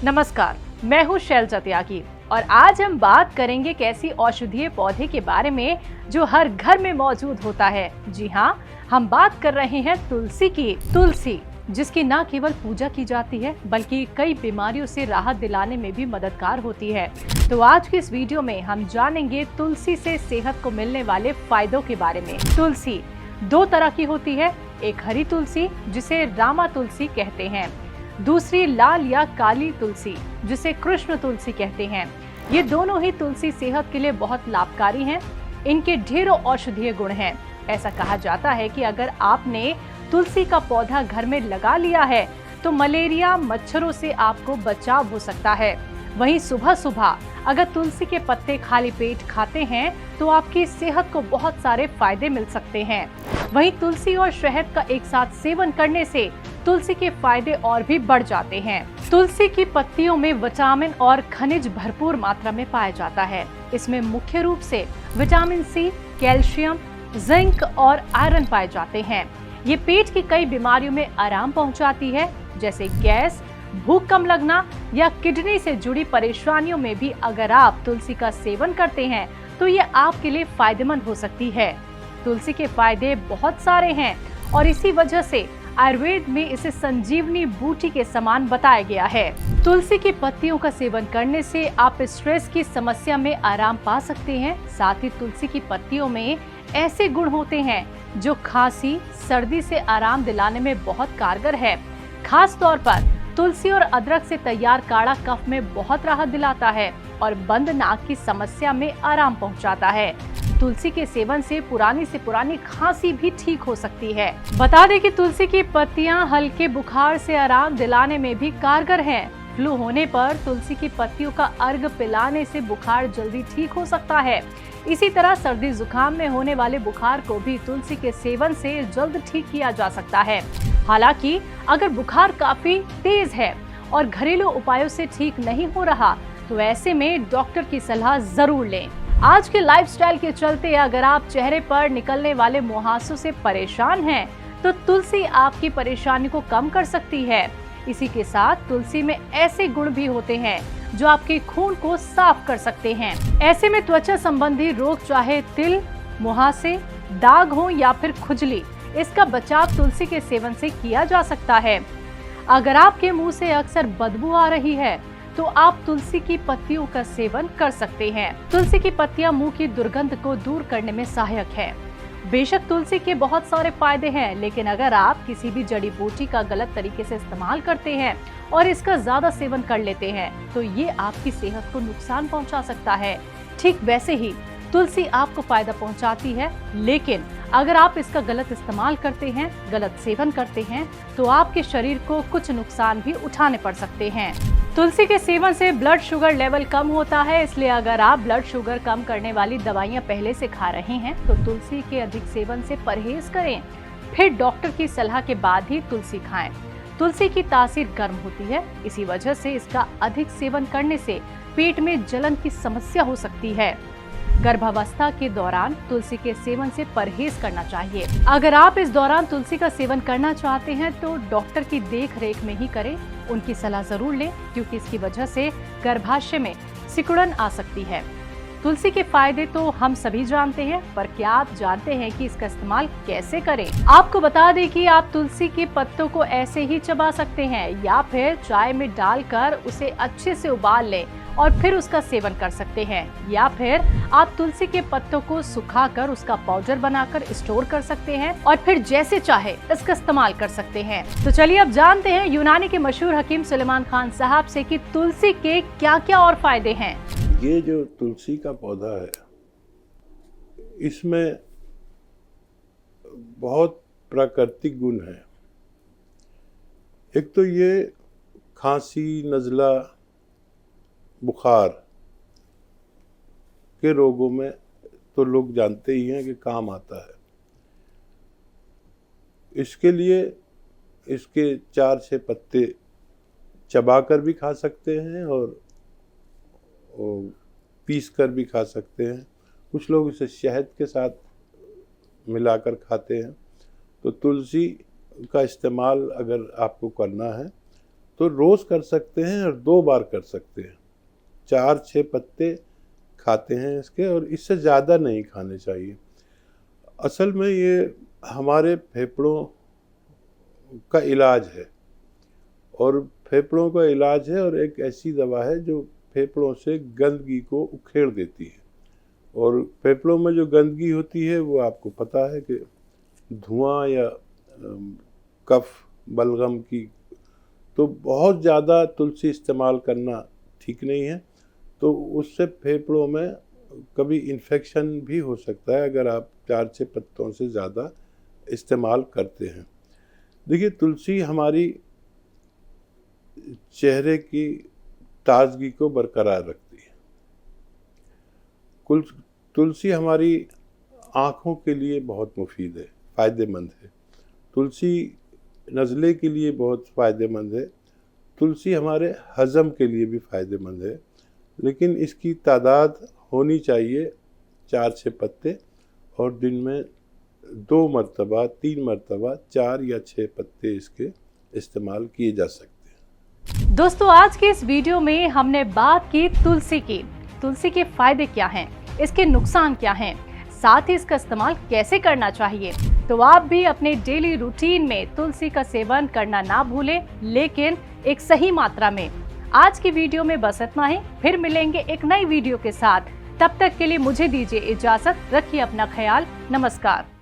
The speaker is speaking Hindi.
नमस्कार, मैं हूँ शैलजा त्यागी और आज हम बात करेंगे एक ऐसी औषधीय पौधे के बारे में जो हर घर में मौजूद होता है। जी हाँ, हम बात कर रहे हैं तुलसी की। तुलसी जिसकी न केवल पूजा की जाती है बल्कि कई बीमारियों से राहत दिलाने में भी मददगार होती है। तो आज की इस वीडियो में हम जानेंगे तुलसी से सेहत को मिलने वाले फायदों के बारे में। तुलसी दो तरह की होती है, एक हरी तुलसी जिसे रामा तुलसी कहते हैं, दूसरी लाल या काली तुलसी जिसे कृष्ण तुलसी कहते हैं। ये दोनों ही तुलसी सेहत के लिए बहुत लाभकारी हैं। इनके ढेरों औषधीय गुण हैं। ऐसा कहा जाता है कि अगर आपने तुलसी का पौधा घर में लगा लिया है तो मलेरिया मच्छरों से आपको बचाव हो सकता है। वहीं सुबह सुबह अगर तुलसी के पत्ते खाली पेट खाते हैं तो आपकी सेहत को बहुत सारे फायदे मिल सकते हैं। वहीं तुलसी और शहद का एक साथ सेवन करने से तुलसी के फायदे और भी बढ़ जाते हैं। तुलसी की पत्तियों में विटामिन और खनिज भरपूर मात्रा में पाया जाता है। इसमें मुख्य रूप से विटामिन सी, कैल्शियम, जिंक और आयरन पाए जाते हैं। ये पेट की कई बीमारियों में आराम पहुंचाती है, जैसे गैस, भूख कम लगना या किडनी से जुड़ी परेशानियों में भी अगर आप तुलसी का सेवन करते हैं तो ये आपके लिए फायदेमंद हो सकती है। तुलसी के फायदे बहुत सारे हैं और इसी वजह से आयुर्वेद में इसे संजीवनी बूटी के समान बताया गया है। तुलसी की पत्तियों का सेवन करने से आप स्ट्रेस की समस्या में आराम पा सकते हैं। साथ ही तुलसी की पत्तियों में ऐसे गुण होते हैं जो खांसी, सर्दी से आराम दिलाने में बहुत कारगर है। खास तौर पर तुलसी और अदरक से तैयार काढ़ा कफ में बहुत राहत दिलाता है और बंद नाक की समस्या में आराम पहुंचाता है। तुलसी के सेवन से पुरानी खांसी भी ठीक हो सकती है। बता दें कि तुलसी की पत्तियां हल्के बुखार से आराम दिलाने में भी कारगर हैं। फ्लू होने पर तुलसी की पत्तियों का अर्घ पिलाने से बुखार जल्दी ठीक हो सकता है। इसी तरह सर्दी जुकाम में होने वाले बुखार को भी तुलसी के सेवन से जल्द ठीक किया जा सकता है। हालांकि अगर बुखार काफी तेज है और घरेलू उपायों से ठीक नहीं हो रहा तो ऐसे में डॉक्टर की सलाह जरूर लें। आज के लाइफस्टाइल के चलते अगर आप चेहरे पर निकलने वाले मुहासों से परेशान हैं तो तुलसी आपकी परेशानी को कम कर सकती है। इसी के साथ तुलसी में ऐसे गुण भी होते हैं जो आपके खून को साफ कर सकते हैं। ऐसे में त्वचा संबंधी रोग चाहे तिल, मुहासे, दाग हो या फिर खुजली, इसका बचाव तुलसी के सेवन से किया जा सकता है। अगर आपके मुंह से अक्सर बदबू आ रही है तो आप तुलसी की पत्तियों का सेवन कर सकते हैं। तुलसी की पत्तियां मुंह की दुर्गंध को दूर करने में सहायक है। बेशक तुलसी के बहुत सारे फायदे हैं, लेकिन अगर आप किसी भी जड़ी बूटी का गलत तरीके से इस्तेमाल करते हैं और इसका ज्यादा सेवन कर लेते हैं तो ये आपकी सेहत को नुकसान पहुंचा सकता है। ठीक वैसे ही तुलसी आपको फायदा पहुंचाती है, लेकिन अगर आप इसका गलत इस्तेमाल करते हैं, गलत सेवन करते हैं तो आपके शरीर को कुछ नुकसान भी उठाने पड़ सकते हैं। तुलसी के सेवन से ब्लड शुगर लेवल कम होता है, इसलिए अगर आप ब्लड शुगर कम करने वाली दवाइयां पहले से खा रहे हैं तो तुलसी के अधिक सेवन से परहेज करें। फिर डॉक्टर की सलाह के बाद ही तुलसी खाएं। तुलसी की तासीर गर्म होती है, इसी वजह से इसका अधिक सेवन करने से पेट में जलन की समस्या हो सकती है। गर्भावस्था के दौरान तुलसी के सेवन से परहेज करना चाहिए। अगर आप इस दौरान तुलसी का सेवन करना चाहते हैं तो डॉक्टर की देख रेख में ही करें। उनकी सलाह जरूर लें, क्योंकि इसकी वजह से गर्भाशय में सिकुड़न आ सकती है। तुलसी के फायदे तो हम सभी जानते हैं, पर क्या आप जानते हैं कि इसका इस्तेमाल कैसे करें? आपको बता दें कि आप तुलसी के पत्तों को ऐसे ही चबा सकते हैं या फिर चाय में डालकर उसे अच्छे से उबाल लें और फिर उसका सेवन कर सकते हैं, या फिर आप तुलसी के पत्तों को सुखाकर उसका पाउडर बनाकर स्टोर कर सकते हैं और फिर जैसे चाहे इसका इस्तेमाल कर सकते हैं। तो चलिए अब जानते हैं यूनानी के मशहूर हकीम सुलेमान खान साहब से कि तुलसी के क्या क्या और फायदे हैं। ये जो तुलसी का पौधा है, इसमें बहुत प्राकृतिक गुण है। एक तो ये खांसी, नज़ला, बुखार के रोगों में तो लोग जानते ही हैं कि काम आता है। इसके लिए इसके 4-6 पत्ते चबाकर भी खा सकते हैं और पीस कर भी खा सकते हैं। कुछ लोग इसे शहद के साथ मिलाकर खाते हैं। तो तुलसी का इस्तेमाल अगर आपको करना है तो रोज कर सकते हैं और 2 बार कर सकते हैं। 4-6 पत्ते खाते हैं इसके, और इससे ज़्यादा नहीं खाने चाहिए। असल में ये हमारे फेफड़ों का इलाज है, और फेफड़ों का इलाज है, और एक ऐसी दवा है जो फेफड़ों से गंदगी को उखेड़ देती है। और फेफड़ों में जो गंदगी होती है वो आपको पता है कि धुआं या कफ बलगम की, तो बहुत ज़्यादा तुलसी इस्तेमाल करना ठीक नहीं है। तो उससे फेफड़ों में कभी इन्फेक्शन भी हो सकता है अगर आप 4-6 पत्तों से ज़्यादा इस्तेमाल करते हैं। देखिए, तुलसी हमारी चेहरे की ताजगी को बरकरार रखती है। तुलसी हमारी आँखों के लिए बहुत मुफीद है, फ़ायदेमंद है। तुलसी नज़ले के लिए बहुत फ़ायदेमंद है। तुलसी हमारे हज़म के लिए भी फ़ायदेमंद है, लेकिन इसकी तादाद होनी चाहिए 4-6 पत्ते, और दिन में 2 मरतबा, 3 मरतबा 4 या 6 पत्ते इसके इस्तेमाल किए जा सकते हैं। दोस्तों, आज के इस वीडियो में हमने बात की तुलसी की। तुलसी के फायदे क्या हैं, इसके नुकसान क्या हैं, साथ ही इसका इस्तेमाल कैसे करना चाहिए। तो आप भी अपने डेली रूटीन में तुलसी का सेवन करना ना भूलें, लेकिन एक सही मात्रा में। आज की वीडियो में बस इतना ही, फिर मिलेंगे एक नई वीडियो के साथ। तब तक के लिए मुझे दीजिए इजाजत, रखिए अपना ख्याल। नमस्कार।